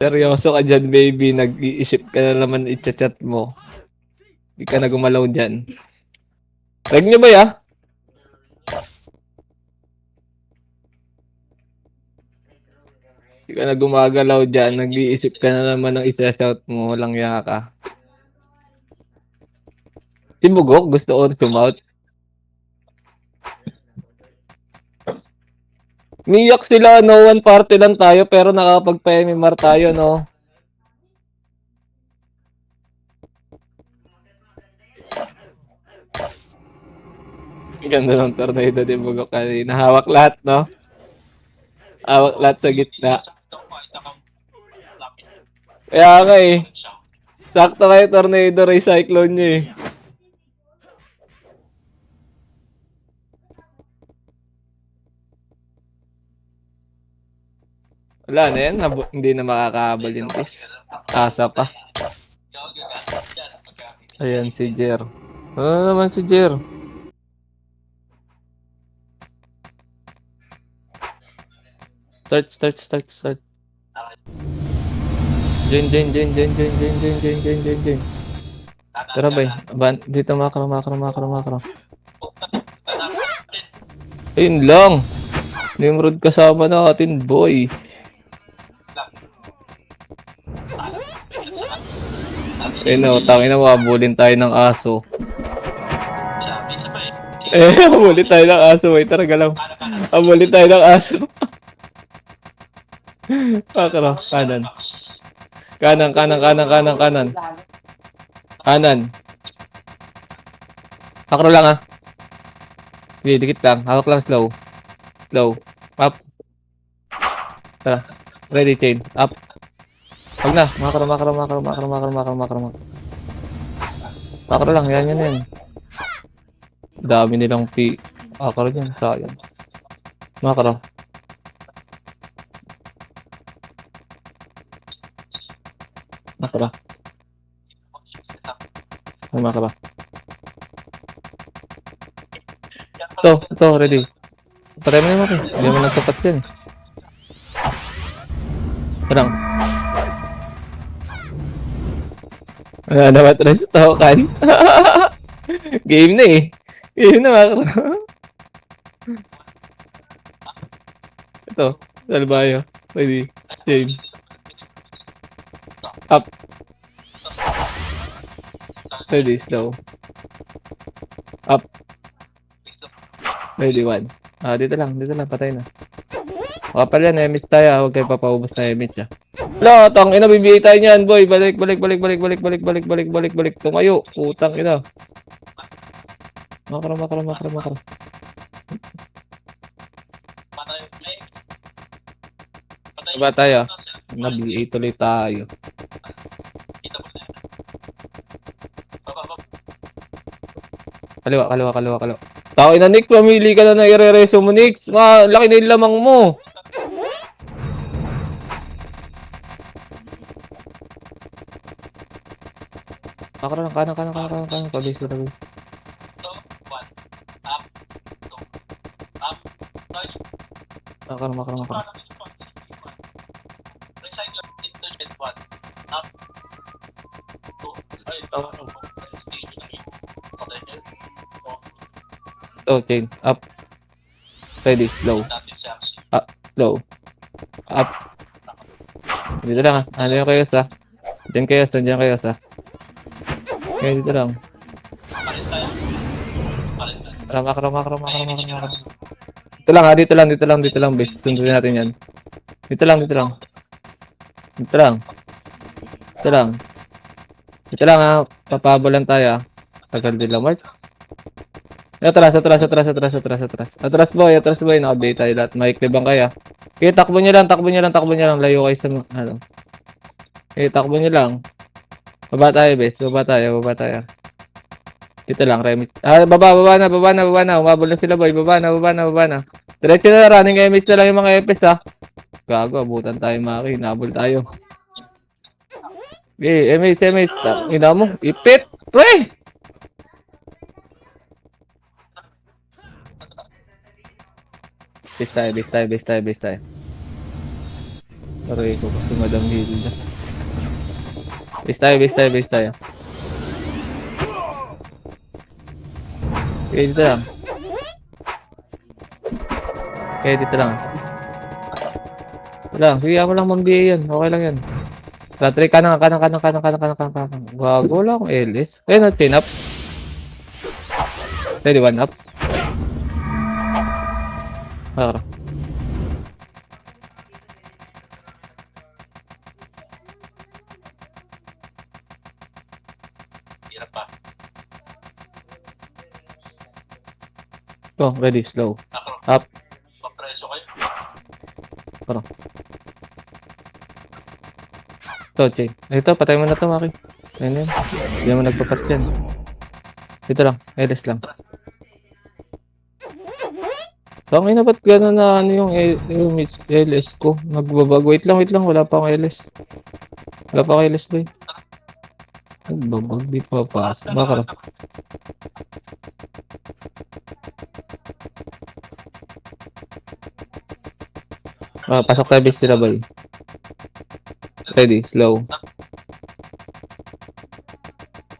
Seryoso ka dyan, baby. Nag-iisip ka na naman i-chat mo. Hindi ka na gumalaw dyan. Reg nyo ba ya? Hindi ka na gumagalaw dyan. Nag-iisip ka na naman ng isa-shout mo. Walang yaka ka. Si Bugok, gusto ko sumout. Niyak sila, no one party lang tayo, pero nakakapagpa-MMR tayo, no? Ganda ng tornado ni Bugok kanina. Hawak lahat, no? Hawak lahat sa gitna. Kaya nga eh. Sakto kayo tornado ray cyclone nyo eh. Wala na yan. Hindi na makakahabol yung tis. Asa pa. Ayan si Jer. Ano naman si Jer? Start. Join. Tara bay. Dito makro. Ayun lang. Nimrod kasama natin, boy. Tangina mo, abulin tayo ng aso. Abulin tayo ng aso, boy. Tara galaw. Abulin tayo ng aso. Makro, kanan. Makro lang ah. Okay, dikit lang. Hawak lang slow. Up. Tara. Ready, chain. Up. Huwag na. Makro. Makro lang. Yan. Dami nilang makro dyan. Sayang. Makro. Ito, ready. Patay mo naman eh. Hindi mo nagtapat yan. Parang. Naman trash tawakan. Game na eh. Game na makro. Ito, salbayo. Ready. Chain. Up. Ready, slow. Up. Ready, one. Dito lang, patay na. Kapal yan, miss tayo. Huwag kayo papaubos na miss siya. Wala, tang ina, BBA tayo niyan, boy. Balik. Tumayo. Putang ina. Makro. Ba tayo? Na-BA tuloy tayo. Kaliwa. Tao ina, Nick, pamili ka na i-rereso mo, Nick. Laki na yung lamang mo. Makro lang, kanan. Pabis. Makro. Chain. Up. Ready. Low. Up. Low. Up. Dito lang ah. Ano yung kayo sa? Diyan kayo sa. Okay, dito lang. Makro. Dito lang. Base. Sundin natin yan. Dito lang ah. Papabolan tayo ah. Tagal din lang, Mark. Atras, boy. Naka-bait tayo lahat. Maikli bang kaya? Okay, takbo nyo lang. Layo kayo sa, ano. Okay, takbo nyo lang. Baba tayo, bes. Baba tayo. Dito lang, remit. Baba na. Umabol na sila, boy. Baba na. Diretso na, running MS na lang yung mga FS, ha. Gago, abutan tayo, Maki. Nabol tayo. Okay, MS. Ina mo. Ipit. Pre! Base tayo. Aray ko si Madam Hilda. Base tayo, base tayo, base tayo. Okay, dito lang. Okay, dito lang. Wala, sige ako lang mambiyay yan. Okay lang yan. Ratry, kanang. Gago, wala akong LS. Ayun, chain up. Ready, one up. Makro. Hirap pa. Go, ready, slow. Ako, Up. mapreso kayo. Makro. Ito, chain. Ito, patay mo na ito, Maki. Ayun yun. Hindi mo nagpapats yan. Dito lang, LS lang. Tangin na ba't gano'n na ano yung LS ko? Nagbabag. Wait lang. Wala pa akong LS. Wala pa akong LS, boy. Nagbabag. Di pa papasok. Baka. Pasok tayo base nila, boy. Ready. Slow.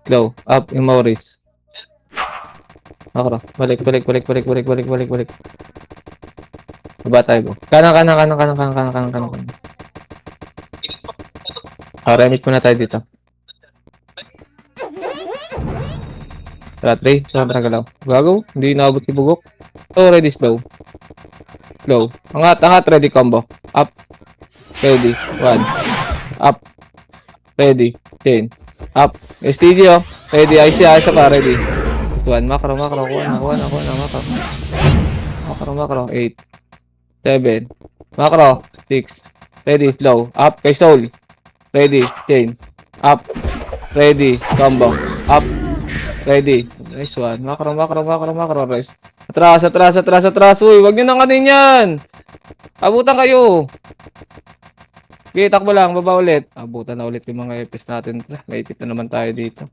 Slow. Up. Yung Maurice. Makro. Balik. Baba tayo, bro. Kanan. Remit muna tayo dito. Tara, 3. Tara, galaw. Gago. Hindi naabot si Bugok. Oh, ready, slow. Slow. Angat. Ready, combo. Up. Ready. 1. Up. Ready. Chain. Up. STG, oh. Ready. Ayos pa. Ready. 1. Makro. Kuha na. Makro. 8. 7. Makro. 6. Ready. Slow. Up. Kay Soul. Ready. Chain. Up. Ready. Combo. Up. Ready. Nice one. Makro. Rest. Atras. Uy, wag nyo nang kanin yan. Abutan kayo. Okay, takbo lang. Baba ulit. Abutan na ulit yung mga EPS natin. May ipit na naman tayo dito.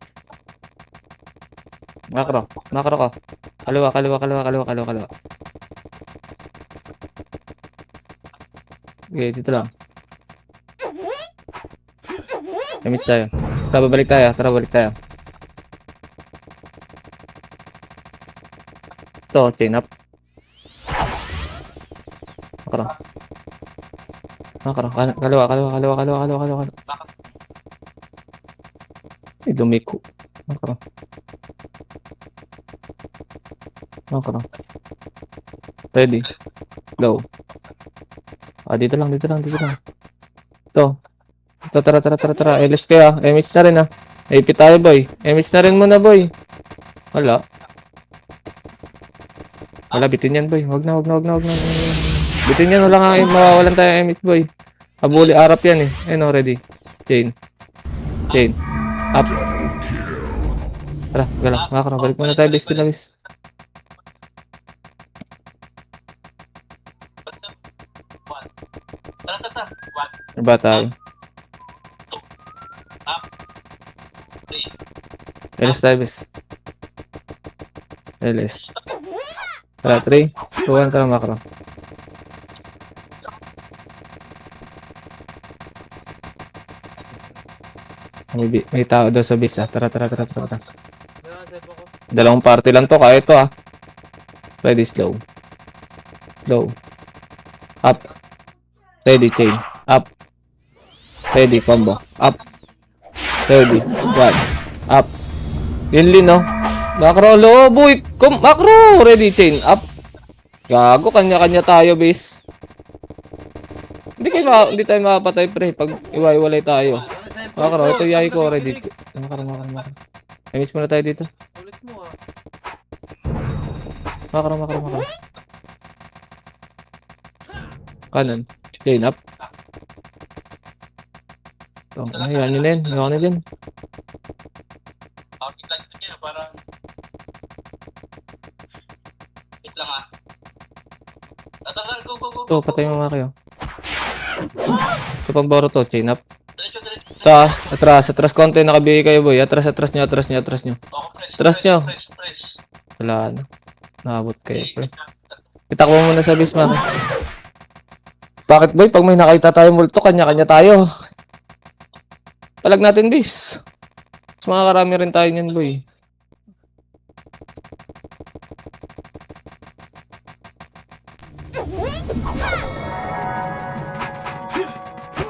Makro ka. Kaliwa. Okay, dito lang. Miss tayo. Tara, balik tayo. Ito, chain up. Makro. Kaliwa. Dumiko. Makro. Ready. Go. Dito lang. Ito. Tara. LS kaya. MH na rin, ah. AP tayo, boy. MH na rin muna, boy. Wala, bitin yan, boy. Wag na. Bitin yan, wala nga. Mawawalan tayo MH, boy. Abuli, arap yan, eh. Ayun, ready. Chain. Up. Tara, gala. Makro. Balik muna tayo, base. Tara. 1. Ba tayo? Up. 3. LS tayo, base. LS. Tara, 3. 2, 1, tara, makro. May tao daw sa base, ah. Tara. Dalawang party lang to, kaya ito, ah. Ready, slow. Up. Ready, chain. Up. Ready, combo. Up. Ready. 1. Up. Yun, no? Makro, low, boy. Makro. Ready, chain. Up. Gago, kanya-kanya tayo, base. Hindi tayo makapatay, pre. Pag iwa-iwalay tayo. Makro, ito yay ko. Ready. Makro. I-miss muna tayo dito. Ulit mo, ah. Makro. Kanan. Chain up. Ayan yun din. Iwan na din. Bakit lang niya, parang... Wait lang, ah. Tatagal, go. Ito, patay mo mga kayo. Ito pang boro to. Chain up. Diretso. Ito, atras konti. Nakabigay kayo, boy. Atras nyo. Ako, Trust nyo. press. Wala na. Nakabot kayo, pre. Itakbo muna sa base, Maki. Bakit boy? Pag may nakita tayo multo, kanya-kanya tayo. Palag natin, bis. Mas makakarami rin tayo niyan, boy.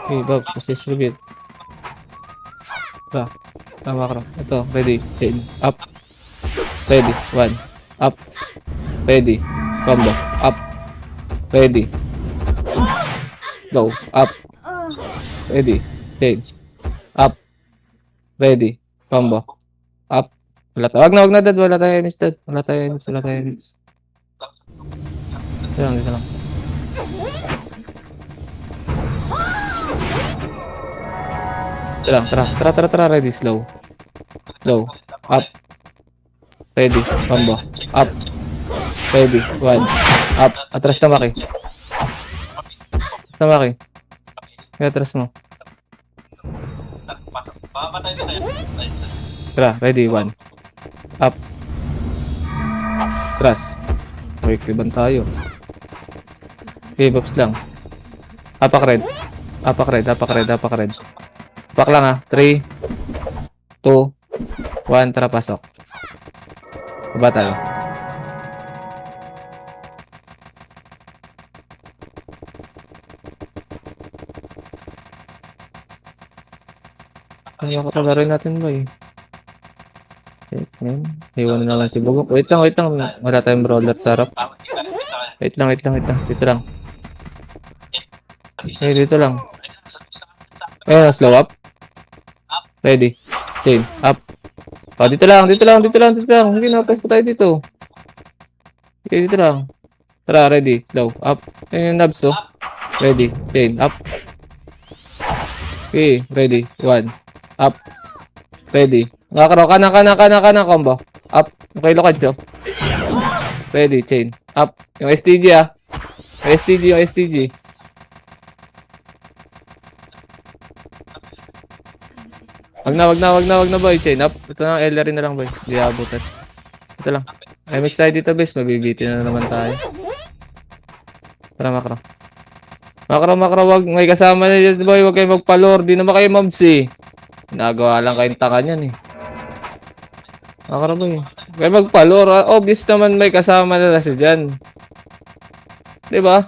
Okay, Bobs, distribute. Tama ka. Ito, ready. Chain. Up. Ready. 1. Up. Ready. Combo. Up. Ready. Go. Up. Ready. Chain. Up. Ready. Combo. Up. Wag na, dad. Wala tayo, miss, dad. Wala tayo, miss. Dito lang. Tara. Ready. Slow. Up. Ready. Combo. Up. Ready. 1. Up. Atras na, Maki. Atras mo. Papatay na tayo. Tara. Ready. 1. Up. Atras. Liban tayo. Okay, Bobs lang. Apak red. Apak lang, ha. 3, 2, 1. Tara, pasok. Baba tayo. Ano ka palarin natin, boy? Okay, iwan na lang si Bugok. Wait lang. Wala tayong brawler sa harap. Wait lang. Dito lang. Okay, dito lang. Slow up. Ready. Chain. Up. Oh, dito lang. Hindi na, pwesto tayo dito. Okay, dito lang. Tara, ready. Slow. Up. Yung nabs, oh. Ready. Chain. Up. Okay, ready. 1. Up. Ready. Makakaraw. Kanan. Combo. Up. Okay, lokad nyo. Ready. Chain. Up. Yung STG, ah. Yung STG. Wag na, boy. Chain up. Ito na, LR na lang, boy. Hindi abutan. Ito lang. Ay, mix tayo dito, bes. Mabibitin na naman tayo. Tara, makro. Wag. May kasama na dito, boy. Wag kayo magpalor. Di naman kayo mobs, eh. Nagawa lang kayong taka niyan, eh. Makro, boy. Wag kayo magpalor. Obvious naman may kasama na kasi dyan. Diba?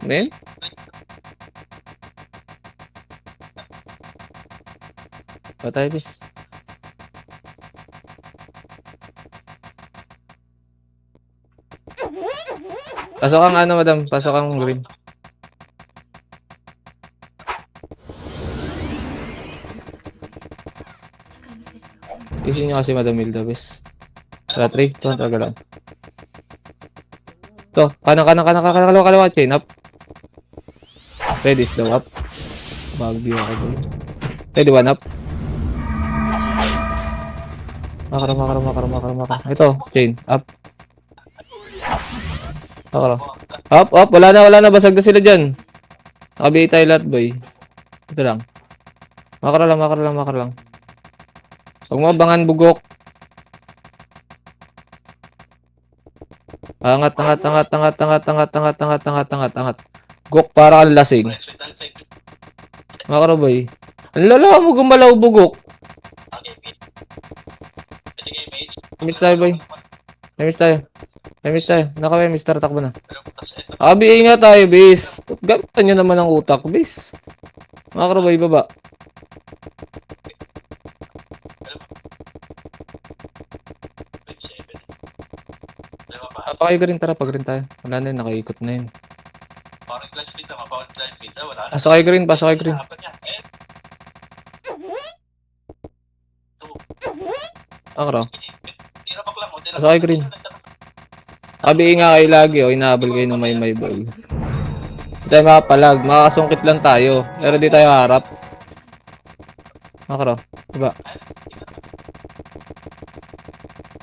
Men? Patay, bis. Pasok ang ano, madam. Pasok ang green. Isin nyo kasi, Madam Hilda, bis. Tara, 3. Ito, talaga lang. Ito, kalawa, chain up. Ready, slow up. Bagdi ako doon. Ready, 1 up. Makara. Ito, chain up. Makara. Up. Wala na. Basag na sila dyan. Nakabihay tayo lahat, boy. Ito lang. Makara lang. Huwag mo abangan, Bugok. Angat. Gok para kang lasing. Makara, boy. Ang lala mo gumalaw, Bugok. Miss tayo, boy. Miss tayo. Naka-miss, takbo na. Abi, ingat tayo, bis. Gamitan nyo naman ang utak, bis. Makara, boy, baba. Pakay green, tara, pag green tayo. Wala na yun, nakaikot na yun. Pasok kay green. Makara. Pasok kay green. Abi nga kayo lagi, inaabol kayo ng may ball. Hindi tayo makapalag, makakasungkit lang tayo. Pero di tayo harap. Makara, diba?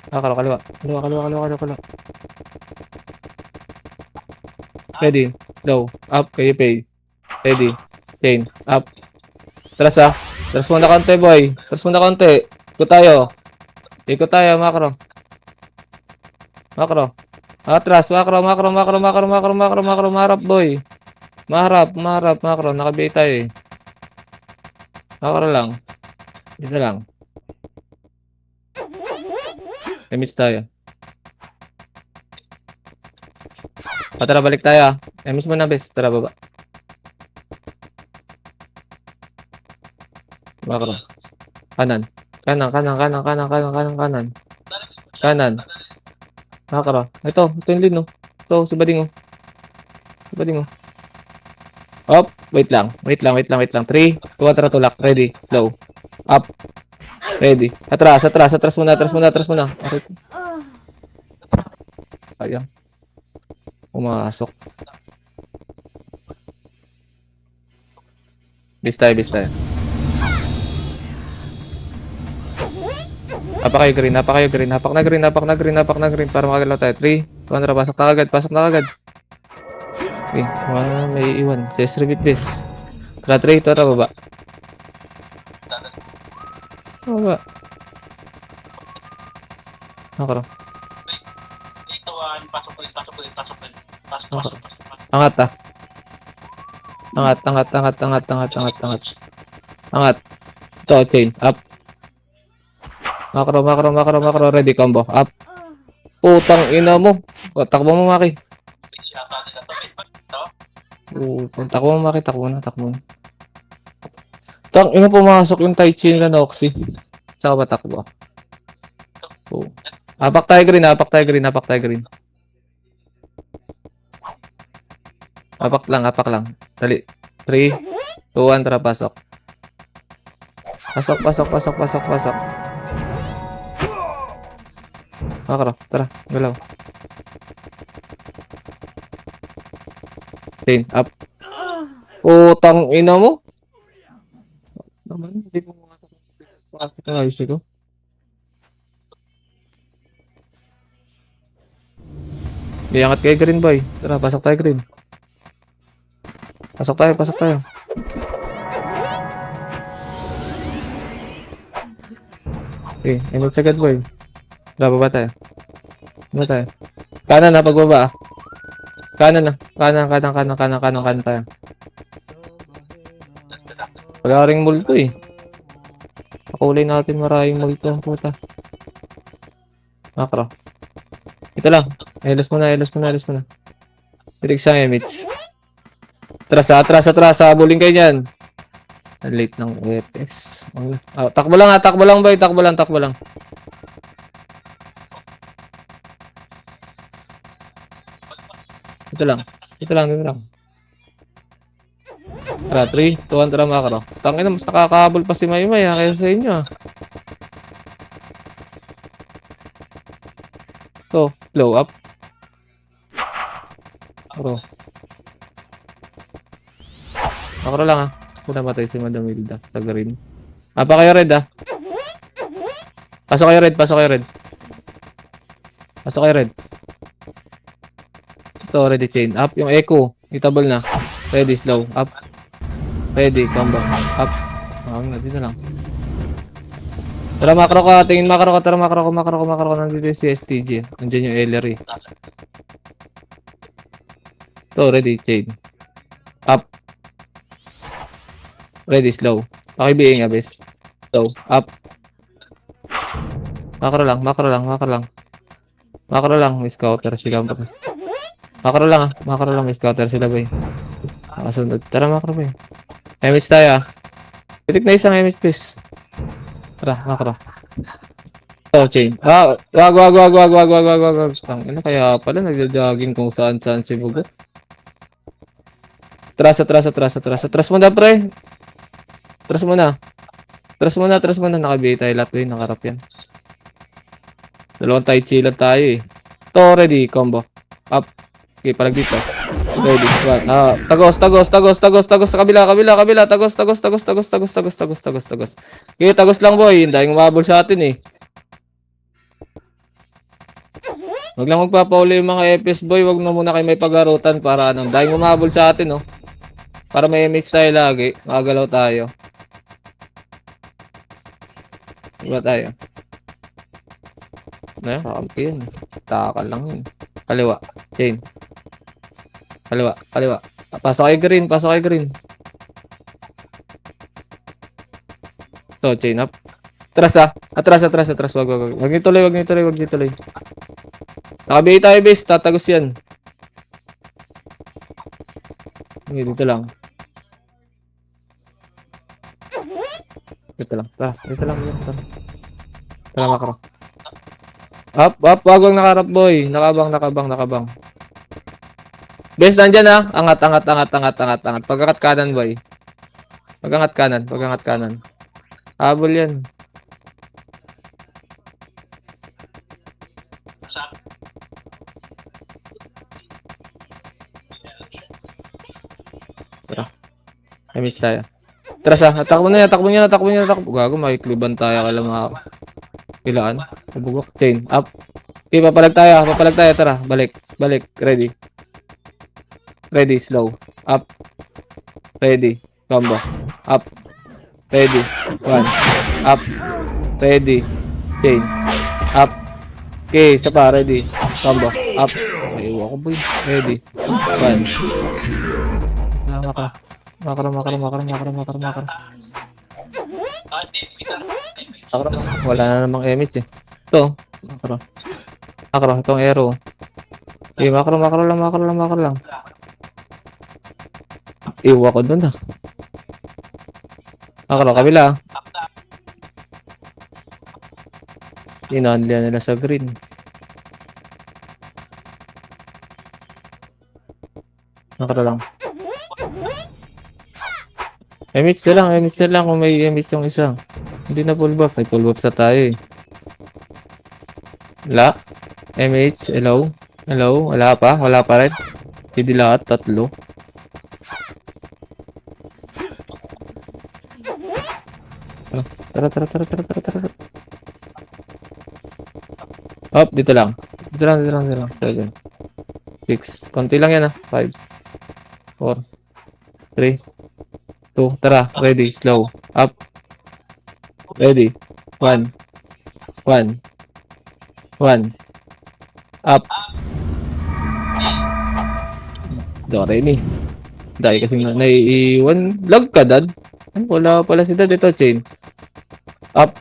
Makara, kaliwa. Ready, low, up, kayo pay. Ready, chain, up. Tras mo na konti, boy. Ikot tayo, makro. Atras, makro, makro, makro, makro, makro, makro, makro, maharap, boy. Maharap, maharap, makro. Nakabay tayo eh. Makro lang. Dito lang. Damage tayo. Tara, balik tayo. Damage mo na, bes. Tara, baba. Makro. Kanan. Kanan, kanan, kanan, kanan, kanan, kanan, kanan. Kanan. Makro. Ito yung lead, no? Ito, si Bading, oh. Si Bading, oh. Up. Wait lang. Wait lang, wait lang, wait lang. 3, 2, tara, tulak. Ready. Slow. Up. Ready. Atras, atras, atras muna, atras muna, atras muna. Okay. Ayan. Pumasok. Bis tayo, bis tayo. Hapak kayo green, hapak kayo green. Hapak na green, hapak na green, hapak na green. Para makagalaw tayo. 3, 2, tara, pasok na agad, pasok na agad. Okay, may iwan. Just repeat this. Tara, 3, tara, baba. Baba. Nakaro. Dito, pasok ulit, pasok ulit, pasok ulit. Pasok, pasok, pasok, pasok. Angat ah. Angat, angat, angat, angat, angat, angat, angat. Angat. Ito, chain. Up. Makro, makro, makro, makro. Ready, combo. Up. Putang ina mo. O, takbo mo, Maki. Please, yata nila to. Ito. Takbo mo, Maki. Takbo na, takbo na. Tang ina, pumasok yung Tai Chi nila na Oxy. Saka ba takbo? Oo. Apak tayo green, apak tayo green, apak tayo green. Apak lang. Dali. 3, 2, 1, tara, pasok. Pasok, pasok, pasok, pasok, pasok. Makro, tara, galaw. Chain, up. Putang ina mo. Naman, hindi mo mga bakit na ayos ito? Iangat kayo green boy. Tara, pasok tayo green. Pasok tayo, pasok tayo. Okay, init sagad boy. Tara, baba tayo. Baba tayo. Kanan na, pagbaba ah. Kanan na. Kanan tayo. Wala ring multo eh. Pakulay natin maraming multo. Puta. Makro. Ito lang. Elos mo na. Titig sa emits. Atras. Buling kayo dyan. Late ng EPS. Takbo lang boy. Takbo lang. Ito lang. Tara, 3, 2, 1, tara, makro. Tangina, mas nakakahabol pa si Maymay kaysa sa inyo ah. Ito, blow up. Makro lang ah. Kung namatay si Madam Hilda sa green. Pa kayo red ah. Pasok kayo red. Ito, ready chain. Up, yung echo. Itable na. Ready, slow. Up. Ready, combo. Up. Dito lang. Tara, makro ka. Tingin makro ka. Tara, makro ka. Nandito yung CSTG. Nandiyan yung Ellery. Ito, ready, chain. Up. Ready, slow. Pakibiing nga, bes. Slow. Up. Makro lang. May scouter sila. Makro lang, may scouter sila ba eh. Nakasunod. Tara, makro ba eh. MH tayo ah. Pitik na isang MH please. Tara, makro. Oh, chain. Wag. Ano kaya pala nagja-jogging kung saan si Bugo. Atras mo na pre. Atras mo na. Naka-BA tayo lahat yun. Nakarap yan. Dalawang Tai Chi lang tayo eh. To ready, combo. Up. Okay, palag dito. Ready. Tagos sa kabila. Tagos. Okay, tagos lang boy. Hindi tayong umabol sa atin eh. Wag lang magpapauli yung mga FPS boy. Wag na muna kayo may pagarutan para anong. Dahil umabol sa atin oh. Para may MX tayo lagi. Magalaw tayo. Diba tayo? Ayan, kakampi yan. Takal lang yun. Kaliwa. Chain. Kaliwa. Kaliwa. Pasok kay green. Pasok kay green. To, chain up. Atras ah. Atras, atras, atras. Wag, wag, wag. Wag niyo tuloy, wag niyo tuloy, wag niyo tuloy. Nakabihi tayo, base. Tatagos yan. Hindi, dito lang. Dito lang. Dito lang. Dito lang. Dito lang, makro. Up, up. Wag, wag nakarap, boy. Nakabang, nakabang, nakabang. Base, nandyan ah. Angat, angat, angat, angat, angat, angat. Pagkakat kanan, boy. Pagkangat kanan, pagkangat kanan. Habol yan. Sa I-miss tayo. Tara sa, atakbo na yan, atakbo niya, atakbo niya, atakbo. Gago, makikliban tayo kala mga pilaan. Nabugok. Chain, up. Okay, papalag tayo, tara. Balik, balik, ready. Ready, slow. Up. Ready. Combo. Up. Ready. 1. Up. Ready. Chain. Up. Okay, isa pa, ready. Combo. Up. Ay, iwa ko boy. Ready. 1. Makro. Makro. Makro. Wala na namang emit eh. Ito. Makro. Makro. Itong arrow. Okay, makro lang. Iwa ko dun ah. Makro, kabila. Inanlian nila sa green. Makro lang. Emits na lang kung may emits yung isa. Hindi na full buff. May full buff sa tayo eh. Wala. MH, hello. Hello, wala pa rin. Hindi lahat, 3. Tara. Hop, dito lang. 7. 6. Konti lang yan ah. 5. 4. 3. 2. Tara, ready, slow. Up. Ready. 1. Up. Dore ni. Dahil kasi naiiwan. Lag ka, dad. Wala pala si dad. Ito, chain. Up.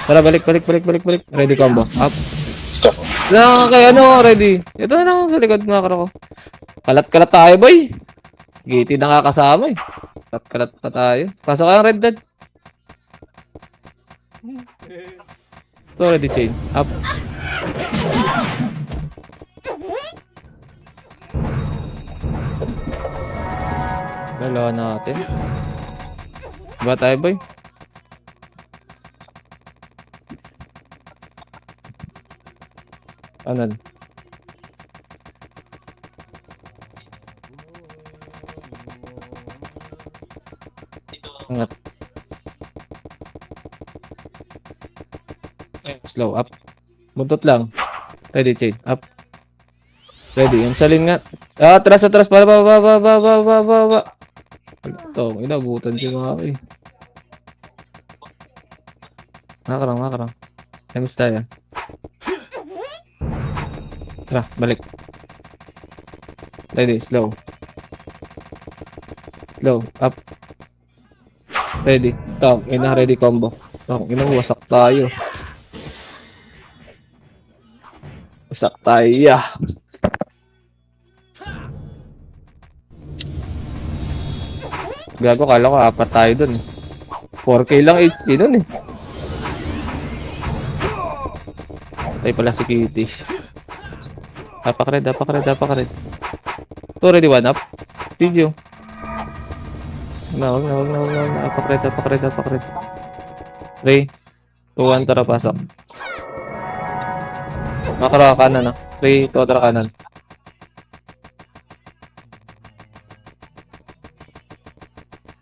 Tara, balik. Ready, combo. Up. Na, kaya ano, ready. Ito na lang sa likod mga karo ko. Kalat tayo, boy. Giti na nga kasama eh. Kalat pa tayo. Pasok kayong red dad. Ito, ready, chain. Up. Dalawa natin. Ba tayo, boy? Anan? Angat. Slow up. Buntot lang. Ready, chain. Up. Ready. Yung salin nga. Atras. Ba. Ito, inabutan siya mga eh. Makarang. Emis tayo. Tara, balik. Ready, slow. Up. Ready. Ito, ready combo. Ito, wasak tayo. Yeah. Gago, kala ko 4 tayo dun. 4K lang HP dun eh. Ay pala si Kitty. Dapak red. Ito, ready, 1 up. Video. Wag na. Dapak red. 3, 2, 1, tara, pasok. Makara kanan ah. 3, 2, tara kanan.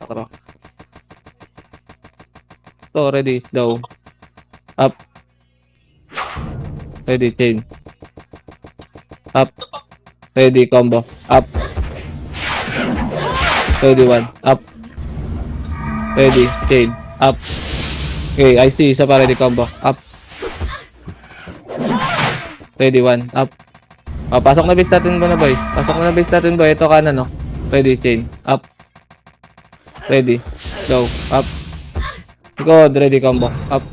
Makara. Ito, ready, down. Up. Ready, chain. Up. Ready, combo. Up. Ready, 1. Up. Ready, chain. Up. Okay, I see. Isa pa, ready, combo. Up. Ready, 1. Up. Pasok na base natin ba na boy? Pasok na base natin boy. Ito kanan no. Ready, chain. Up. Ready. Go. Up. Good. Ready, combo. Up.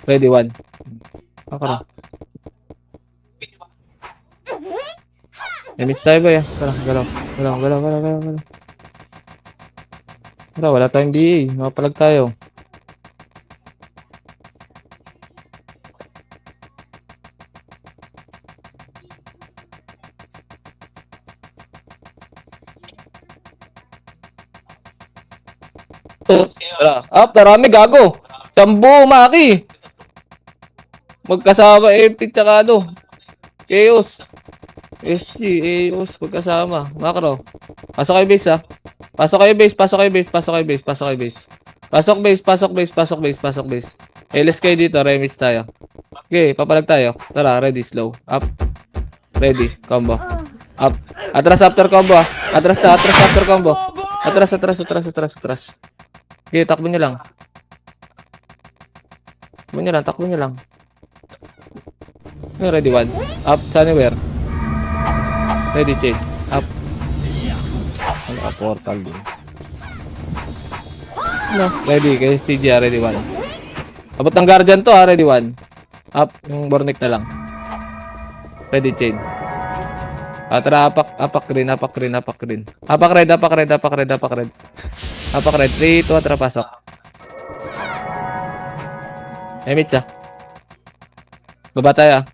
Ready, 1. Ako. Limits tayo boy. Tara, galaw. Galaw. Tara, wala tayong BA. Mapalag tayo. Tara. Up, darami gago. Sambo, Maki. Magkasama MP tsaka ano. Chaos. SG, Chaos, magkasama. Macro. Pasok kayo base ha. Pasok kayo base. Pasok base. LS kayo dito, remix tayo. Okay, papalag tayo. Tara, ready, slow. Up. Ready, combo. Up. Atras after combo ha. Atras after combo. Atras. Okay, takbo nyo lang. Takbo nyo lang. Okay, ready, 1. Up, anywhere. Ready, chain. Up. Ano ka, portal din. No, ready, kay STG, ready, 1. Abot ng guardian to ha, ready, 1. Up, yung Bornick na lang. Ready, chain. Tara, apak rin. Apak red. Apak red, 3, 2, tara, pasok. Emit siya. Baba tayo.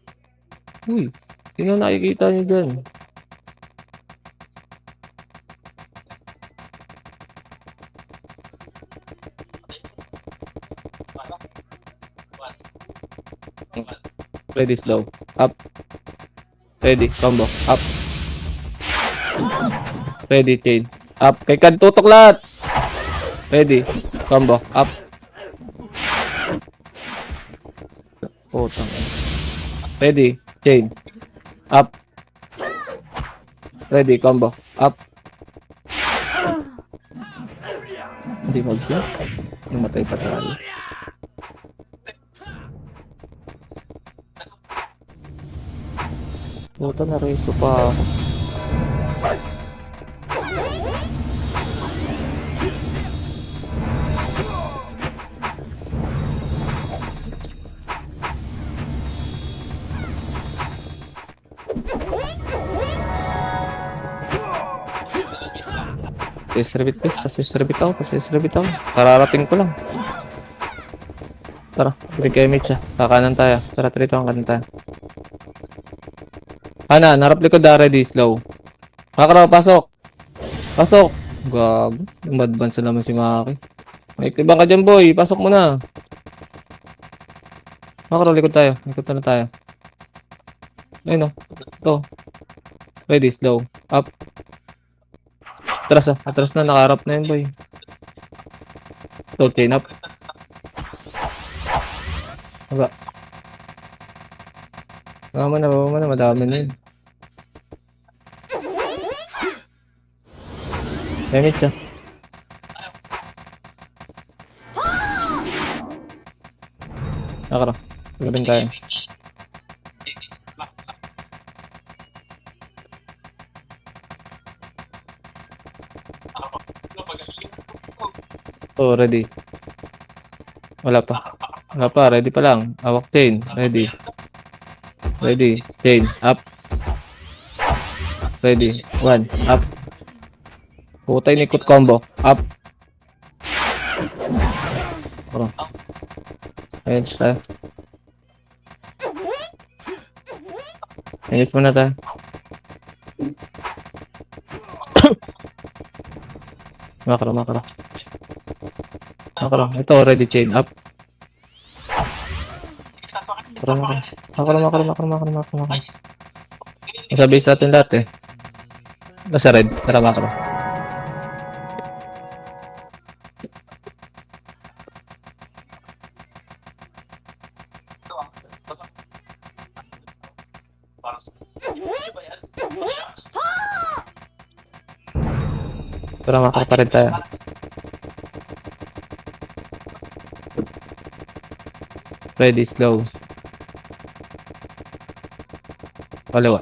Uy, sino nakikita niyo dyan? Ready, slow. Up. Ready, combo. Up. Ready, chain. Up. Kay Kad tutok lahat. Ready, combo. Up. Putang. Ready, chain. Up. Ready, combo. Up. Hindi mag-sync. Namatay pa tayo. Puta na reso pa. Pasisrabit ako. Kararating ko lang. Tara, balik kayo mate siya. Kakanan tayo. Tara, trito ang kanan tayo. Narap likod na, ready, slow. Makaraw, pasok. Gago. Yung advance na naman si Maki. May ibang ka dyan, boy. Pasok mo na. Makaraw, likod tayo. Likod na tayo. Ayun o. Ito. Ready, slow. Up. Atras na, nakaharap na yun, boy. Ito, chain up. Baba. Baba mo na, madami na yun. Damage siya. Nakara. Gawin tayo. Oh, ready. Wala pa. Ready pa lang. Awak chain. Ready. Chain. Up. Ready. 1. Up. Putay nikot combo. Up. Oro. Ayun tayo. Ayos muna tayo. Makro. Ito, ready chain up. Makro. Nasa base natin lahat eh. Nasa red. Tara, makro. Tara, makro pa rin tayo. Ready, slow. kaliwa.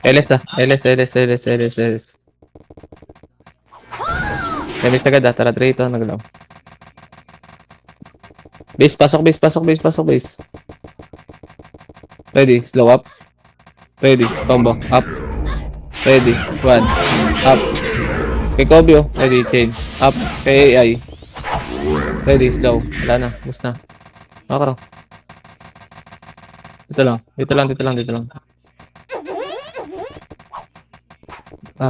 LS ah. LS. LS agad ah. Tara, 3 ito. Naglaw. Base, pasok. Ready, slow up. Ready, combo, up. Ready, 1, up. Kay Kobyo, ready, chain, up. Kay AI. Ready, slow. Wala na, bus na. Makaro. Dito lang.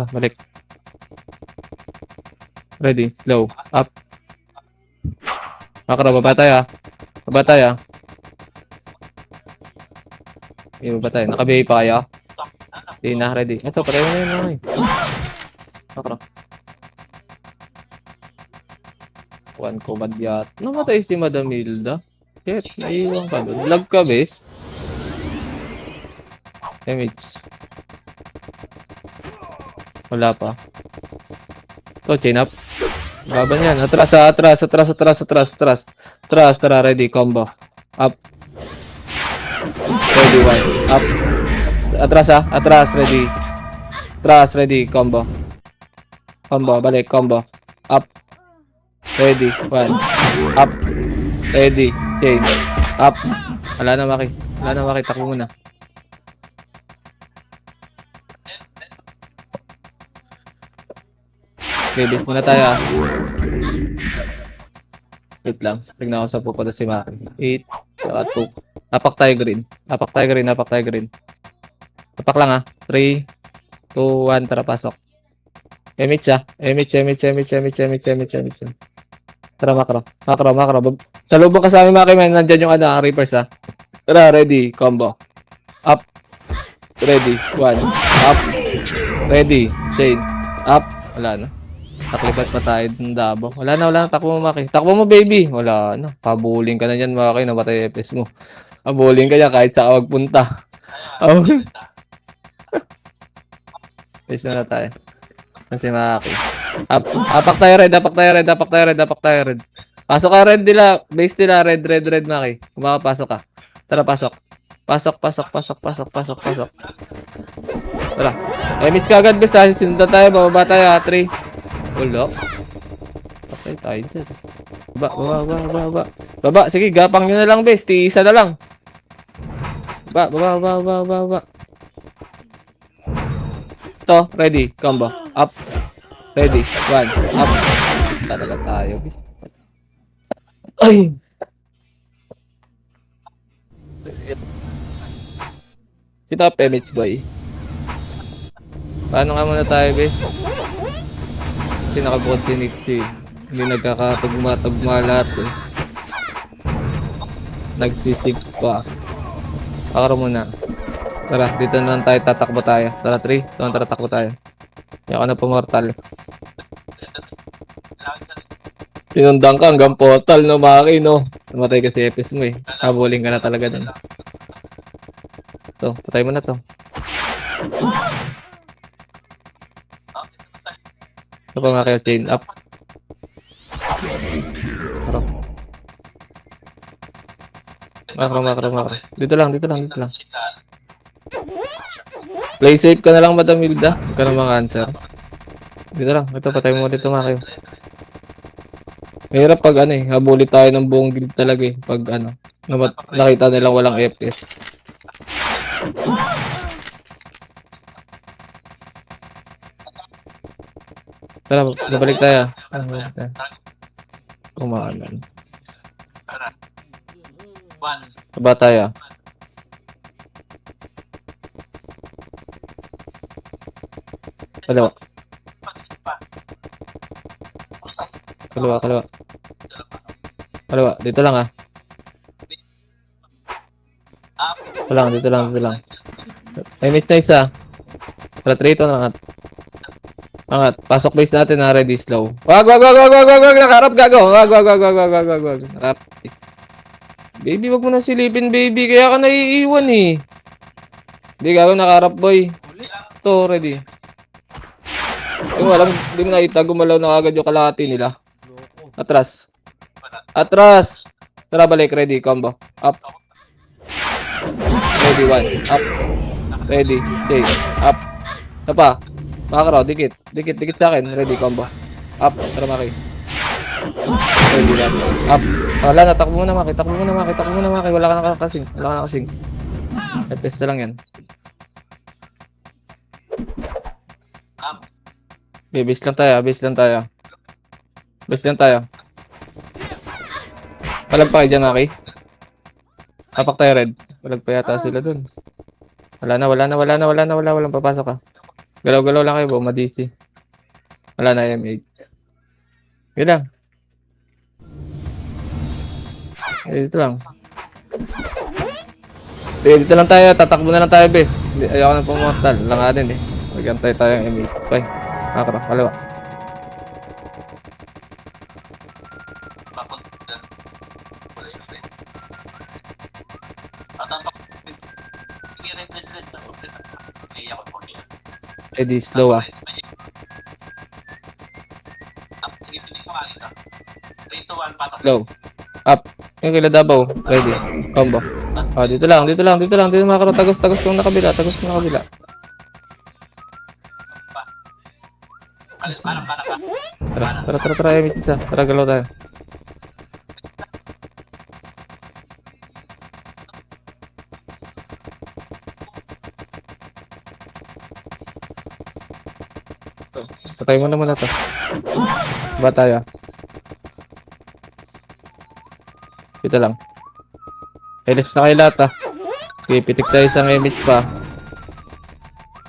Balik. Ready, slow, up. Makaro, baba tayo. Baba tayo. Nakabihay pa kayo? Hindi na, ready. Ito, patay mo na yun. Okay. Makro. One command yat. Namatay si Madam Hilda. Shit, naiiwan ka doon. Lag ka, bes. Damage. Wala pa. Ito, chain up. Baban yan. Atras. Tara, ready, combo. Up. Ready, 1. Up. Atras, ready. Ready, combo. Balik, combo. Up. Ready, 1. Up. Ready, chain. Up. Wala na, Maki. Takbo muna. Okay, base muna tayo ah. Wait lang. Tignan ko sa pupunta si Maki. 8. Saka 2. Apak tayo green. Apak lang ah. 3, 2, 1. Tara, pasok. Emits ah. Emits. Tara, makro. Sa lubong ka sa amin, Maki, man. Nandyan yung Reapers ah. Tara, ready. Combo. Up. Ready. 1. Up. Ready. Chain. Up. Wala na. Taklipat pa tayo ng dabo. Wala na. Takbo mo, Maki. Takbo mo, baby. Wala na. Pabuling ka na yan, Maki. Namatay FS mo. Pabuling ka yan kahit sa magpunta. Base na tayo. Kasi Maki. Apak tayo red. Pasok ka red nila. Base nila red, Maki. Kung makapasok ka. Tara, pasok. Pasok. Tara. Emit ka agad, bes ha. Sinundan tayo. Bababa tayo ha. 3. Ulo. Okay, tayo dyan. Baba. Sige, gapang nyo na lang, bes. Tiisa na lang. Baba. Ito, ready. Combo. Up. Ready. 1. Up. Talaga tayo, bes. Ay! Sino up, MH boy? Paano nga muna tayo, bes? Kasi nakabot si Nixie. Hindi nagkakatugma lahat eh. Nagsisig pa. Pakaro muna. Tara, dito na lang tayo, tatakbo tayo. Tara, 3. Tara, takbo tayo. Hindi ako na pumortal. Sinundan ka hanggang portal, no, Maki, no? Namatay kasi FS mo eh. Habuling ka na talaga dun. Ito, patay mo na to. Ito pa nga kayo, chain up. Makro. Dito lang. Play safe ka na lang, Madam Hilda. Huwag ka na mga answer. Dito lang. Ito, patay mo dito mga kayo. Mahirap pag habuli tayo ng buong guild talaga eh. Pag nakita nilang walang FPS. Tara, babalik tayo. Kumanan. Baba tayo. Kaliwa. Dito lang ah. Dito lang. May mid na isa. Tara, 3 ito na angat. Pasok base natin na ready slow. Wag. Nakarap gago. Wag. Nakarap. Baby, wag mo na silipin, baby. Kaya ka naiiwan eh. Hindi gago, nakarap boy. Ito, ready. Hindi mo alam, hindi mo nakita, gumalaw na agad yung kalahati nila. Loko. Atras. Atras! Tara, balik. Ready, combo. Up. Ready, one. Up. Ready, stay. Up. Isa pa. Makakaraw, dikit. Dikit sa akin. Ready, combo. Up. Tara, Maki. Ready, one. Up. Wala na, takbo muna, Maki. Takbo muna, Maki. Wala ka nakakasing. FPS na lang yan. Okay, base lang tayo. Palag pa kayo dyan, Maki. Tapak tayo, Red. Palag pa yata sila dun. Walang papasok ka. Galaw-galaw lang kayo, bo, ma-DC. Wala na, M8. Yun lang. Dito lang. Dito lang tayo, tatakbo na lang tayo, bes. Ayoko nang pumuntal. Langarin eh. Magantay tayo ng M8. Okay. Kakara, kaliwa. Papunta. Wala yung friend. At ang sige, red. Kaya ako po niya. Ready, slow ah. Sige, pili ko makita. 3 to 1, patok. Slow. Up. Yung kila Dabaw. Ready. Combo. Ah, dito lang. Dito makakaro. Tagos kung nakabila. Alis, para. Tara, M8 isa. Tara, galaw tayo. Patay mo na muna to. Ba tayo? Dito lang. Elis na kayo lahat ah. Okay, pitik tayo isang M8 pa.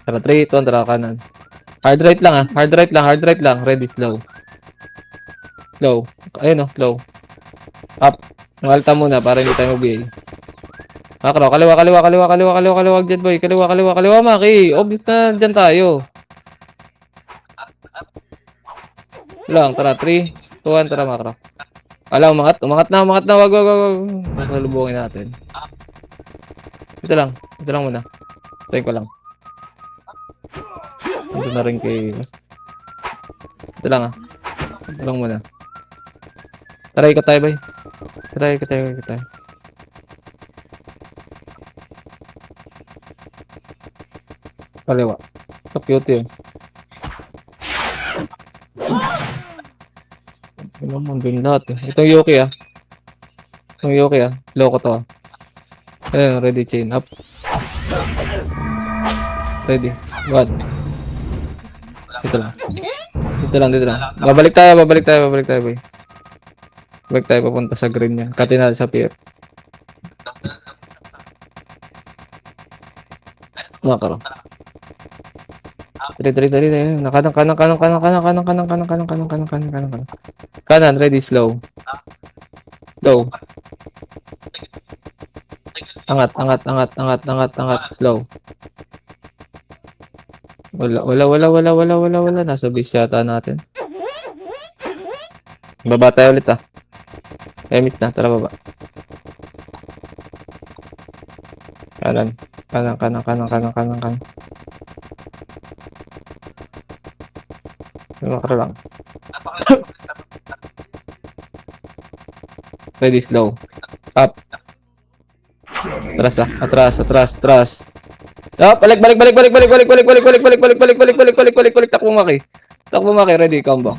Tara, 3, 2, tara kanan. Hard right lang ah. Hard right lang. Ready, slow. Slow. Ayun oh, slow. Up. Malta muna para hindi tayo mag-BA. Makro, kaliwa, Jet Boy. Kaliwa, Maki. Obvious na, dyan tayo. Lang, tara, 3, 2, 1, tara, Makro. Ala, umangat na. Wag. Masalubungin natin. Ito lang muna. Try ko lang. Ito na rin kay... Ito lang ah. Ito lang muna. Tara, ikot tayo, bay. Ikot tayo. Kaliwa. So cute yun. Ano mo, din lahat eh. Itong Yuki ah. Loko to ah. Ayan, ready, chain up. Ready. One. Dito lang. Babalik tayo, boy. Balik tayo papunta sa green niya. Kati natin sa PF. Nakaro. Dali. Kanan, ready, slow. Angat, slow. Wala. Nasa base yata natin. Baba tayo ulit ah. Emit na, tara baba. Kanan. Makro lang. Ready, slow. Up. Atras. Ah, balik. Takbo Maki. Ready, combo.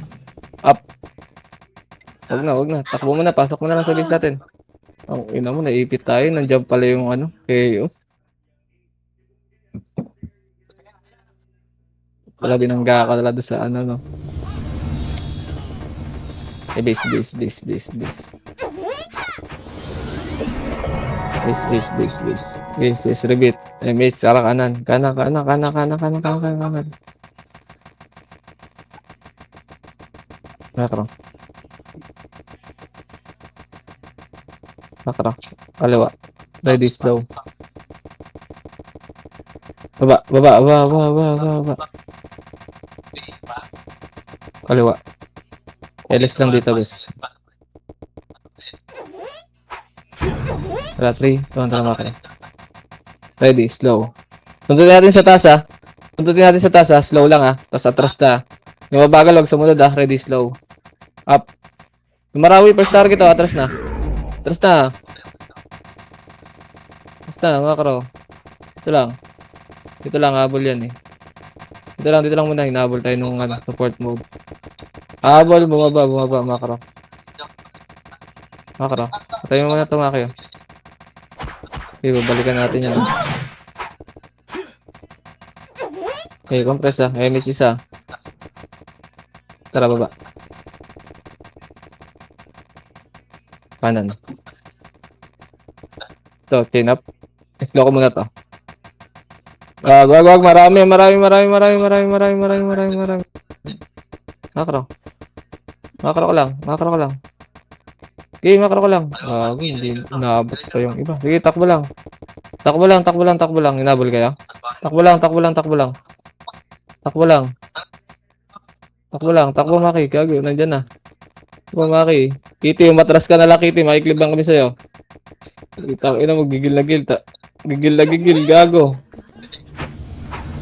Up. Wag na. Takbo mo na, pasok mo na lang sa base natin. Oh, ina mo, naipit tayo. Nandiyan pala yung ano, chaos. Wala binangga ka talaga sa ano, no. Eh, base. Base, repeat. Eh, base, sarang kanan. Kanan. Makro. Kaliwa. Ready, slow. Baba. Kaliwa. Elis lang dito, guys. Tara, 3, 2, tara, Makro. Ready, slow. Tuntutin natin sa taas, ah. Slow lang, ah. Tapos atras na. Yung mabagal, wag sumunod ah. Ready, slow. Up. Yung Marawi, first target oh. Atras na. Atras na. Atras na, makro. Ito lang. Dito lang, habol yan eh. Dito lang muna. Hinabol tayo nung ano, support move. Habol, bumaba, makro. Makro. Patayin mo muna ito, Maki. Okay, babalikan natin yan. Okay, compress ah. MH isa. Tara, baba. Kanan. Ito, chain up. Slow ko muna to. Wag. Marami. Makro. Makro ko lang. Okay, makro ko lang. Hindi naabot pa yung iba. Sige, takbo lang. Takbo lang. Hinabol kayo. Takbo lang. Takbo, Maki. Gago, nandyan na. Takbo, Maki. Kitty, umatras ka na lang, Kitty. Makiklib lang kami sa'yo. Ina mo, gigil na gigil. Gago.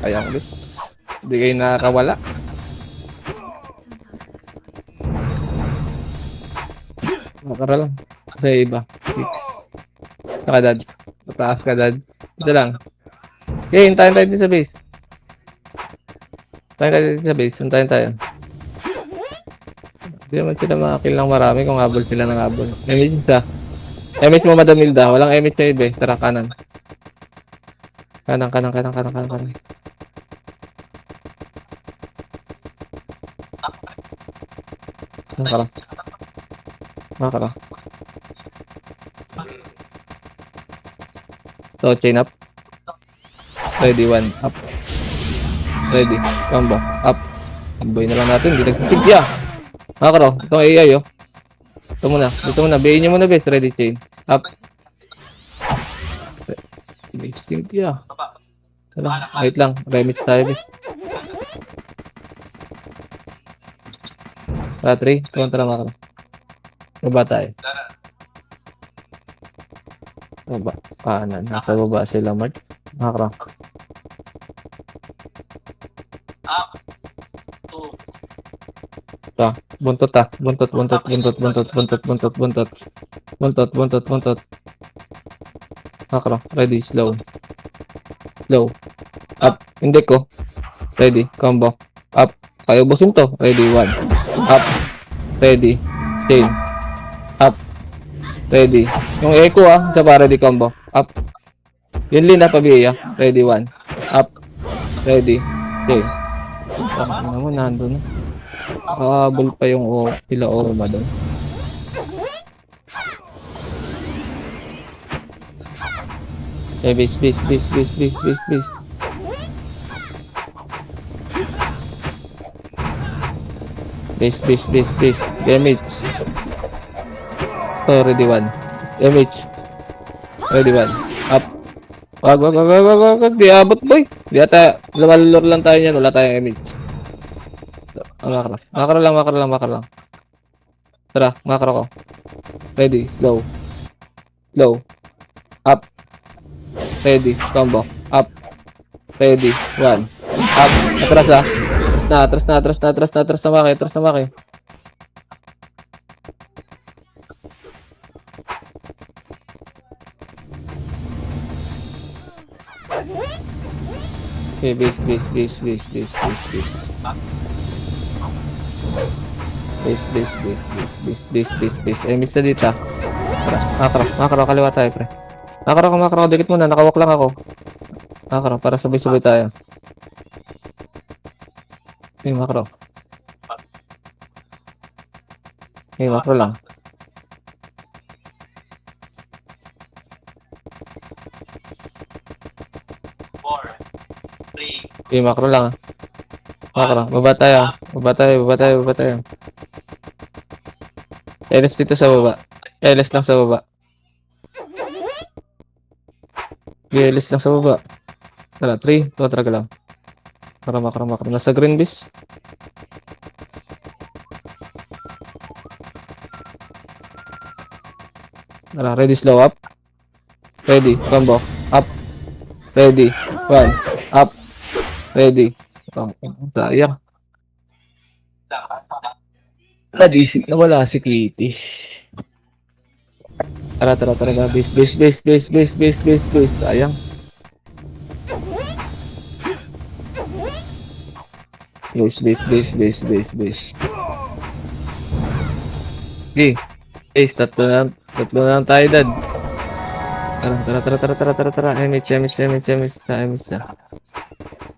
Ayan, guys. Hindi kayo nakakawala. Makara lang. Sa iba. 6. Nakadad. Pataas ka, dad. Ito lang. Okay, hintayin tayo din sa base. Hintayin tayo. Hindi naman sila makakill ng marami kung habol sila ng habol. Image isa. Image mo, Madam Hilda. Walang image na iba eh. Tara, kanan. Kanan. Makara. So, chain up. Ready, 1. Up. Ready. Combo. Up. Amboy na lang natin. Hindi nagtitigya. Makara. Itong AI oh. Dito muna. Bayin nyo muna best. Ready, chain. Up. Nagtitigya. Wait lang. Remix tayo best. Tara, 3. Kontra Makara. Baba tayo. Baba. Kanan. Nasa baba sila, Mark. Makara. Up. 2. Ito. Buntot. Makara. Ready. Slow. Up. Hindi ko. Ready. Combo. Up. Kayo busin to. Ready. 1. Up. Ready. Chain. Up. Ready. Yung echo sa para ready combo. Up. Yun lin pabiya. Ready 1. Up. Ready. Chain. Ano naman nandun na. Habol pa yung sila Orma doon. Eh, base. Base. Damage. Oh, ready 1. Damage. Ready 1. Up. Wag. Di abot, boy. Di ata, lumalulor lang tayo niyan. Wala tayong damage. Makro lang. Tara, makro ko. Ready. Low. Up. Ready. Combo. Up. Ready. 1. Up. Atras na, Maki. Okay, base. Base. Eh, miss na dito. Tara, makro, kaliwa tayo, pre. Makro, dikit muna, nakawalk lang ako. Makro, para sabay-sabay tayo. Okay, makro. Okay, makro lang. Okay, makro lang. Makro, baba tayo. LS dito sa baba. LS lang sa baba. LS lang sa baba. Tara, 3. Tuwatraga lang. Makro. Nasa green bis. Tara, ready, slow up. Ready, combo. Up. Ready. 1. Up. Ready. Sayang. Nadisip na wala si Kitty. Tara. Base. Sayang. Base. Okay. Ace, tatlo na lang tayo, dad. Tara. MH.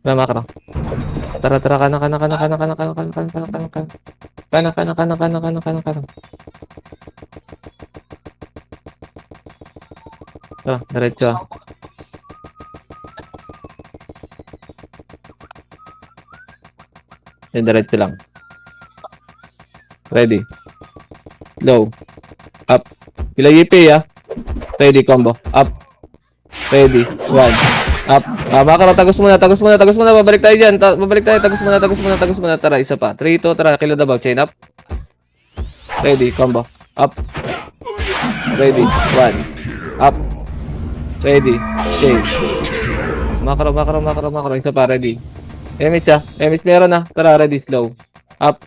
Tara, makro. Tara, kana. Tara, diretso. Yan, diretso lang. Ready. Low. Up. Pilay ah. Ready, combo. Up. Ready. One. Up. Makara, tagos muna. Babalik tayo dyan. Tagos muna. Tara, isa pa. 3-2, tara. Kilo dabaw. Chain up. Ready, combo. Up. Ready. One. Up. Ready. Chain. Makara. Isa pa, ready. MH meron na. Tara, ready, slow. Up.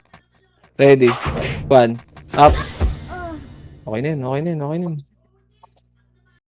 Ready. One. Up. Okay na yun.